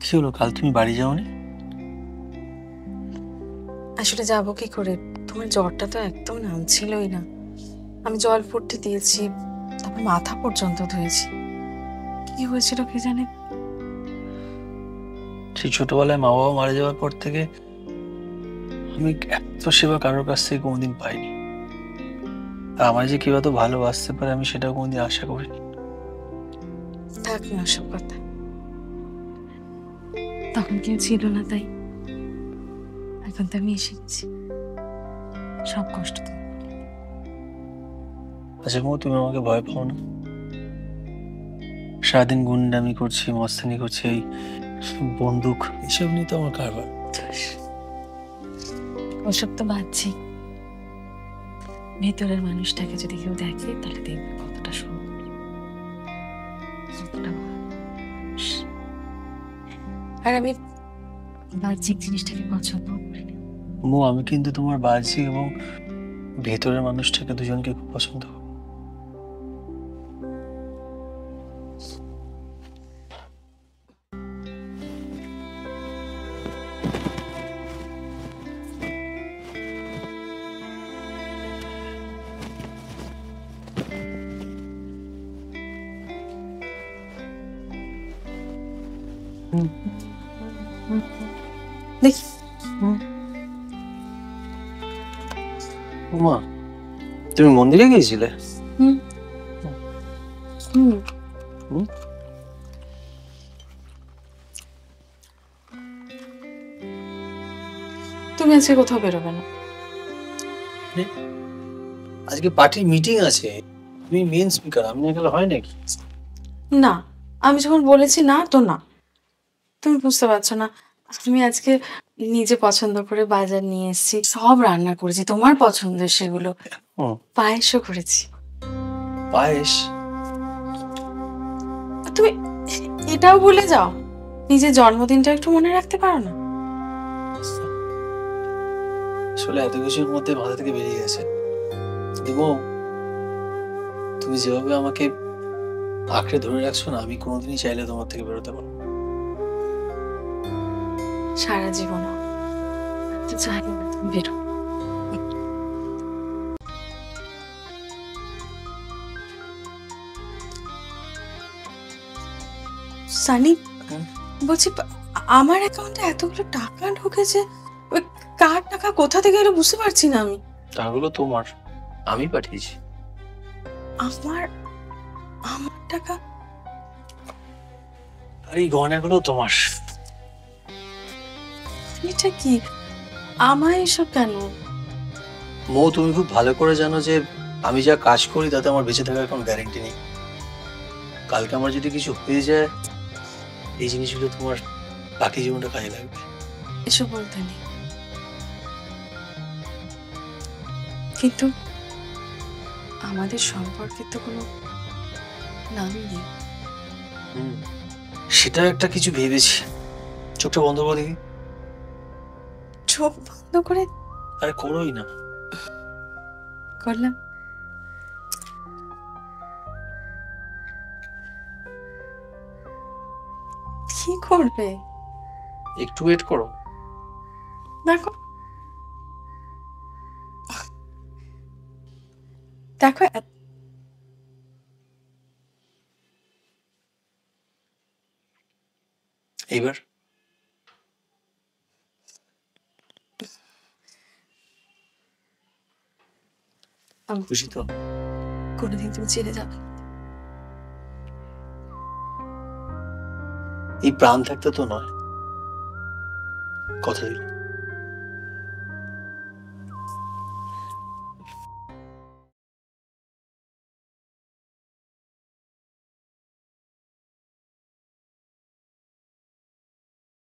কি হলো, কাল তুমি বাড়ি যাওনি? আসলে যাবো কি করে, তোমার জ্বরটা তো একদম নামছিলই না। আমি জল ফুটতে দিয়েছি, তারপর মাথা পর্যন্ত ধুয়েছি। কি হয়েছিল কি জানে। সেই ছোটবেলায় মা বাবা মারা যাওয়ার পর থেকে আমি এত সেবা কারোর কাছ থেকে কোনোদিন পাইনি। আর আমার যে কেউ এত ভালোবাসতে পারে আমি সেটাও কোনোদিন আশা করিনি। থাক না সব কথা, তখন কেউ ছিল না তাই। এখন তো আমি এসে গেছি, সব কষ্ট তো। আচ্ছা মো, তুমি আমাকে ভয় পাও না? সারাদিন গুন্ডামি করছি, মস্তানি করছি, এই বন্দুক এসব নিয়ে তো আমার কারবার। ওসব তো বাদছি, ভেতরের মানুষটাকে যদি কেউ দেখে তাহলে দেখবে কতটা সুন্দর, কতটা মানুষ। আর আমি বাহ্যিক জিনিসটাকে পছন্দ করি না। মো, আমি কিন্তু তোমার বাহ্যিক এবং ভেতরের মানুষটাকে দুজনকে খুব পছন্দ করি। দেখি মা, তুমি মন্দিরে গিয়েছিলে? হুম হুম হুম? তুমি আজকে কোথাও বেরোবে না? আজকে পার্টির মিটিং আছে, তুমি মেন স্পিকার, আমি না গেলে হয় নাকি? না, আমি যখন বলেছি না তো না, তুমি বুঝতে পারছো না। আমি আজকে নিজে পছন্দ করে বাজার নিয়ে এসেছি, সব রান্না করেছি তোমার পছন্দের সেগুলো, পায়েসও করেছি। পায়েস? আর তুমি এটাও ভুলে যাও, নিজের জন্মদিনটা একটু মনে রাখতে পারো না? আসলে এত কিছুর মধ্যে মাথা থেকে বেরিয়ে গেছে। দেবো, তুমি যেভাবে আমাকে আঁকড়ে ধরে রাখছো না, আমি কোনোদিনই চাইলে তোমার থেকে বেরোতে পারবো না। সারা জীবন তো চাই না তুমি বেরো। সানি, বলছি আমার অ্যাকাউন্টে এতগুলো টাকা ঢুকেছে, ওই কার টাকা কোথা থেকে এলো বুঝতে পারছি না আমি। টাকাগুলো তোমার, আমি পাঠিয়েছি। আমার আমার টাকা? আর এই গয়নাগুলো তোমার। এটা কি, আমায় এসব কেন? মো, তুমি খুব ভালো করে জানো যে আমি যা কাজ করি তাতে আমার বেঁচে থাকার কোনো গ্যারেন্টি নেই। কালকে আমার যদি কিছু হয়ে যায়, এই জিনিসগুলো তোমার বাকি জীবনটা কাজে লাগবে। এসব বলতে নেই, কিন্তু আমাদের সম্পর্কে তো কোনো নামই নেই। সেটা একটা কিছু ভেবেছি। চোখটা বন্ধ করে দেখি। চোখ বন্ধ করে? আরে করোই না। করলাম। কি করবে? একটু ওয়েট করো। দেখো দেখো, এইবার খুশি তো? কোনোদিন তুমি ছেড়ে যাবে না। এই প্রাণ থাকতে তো নয়, কথা দিলাম।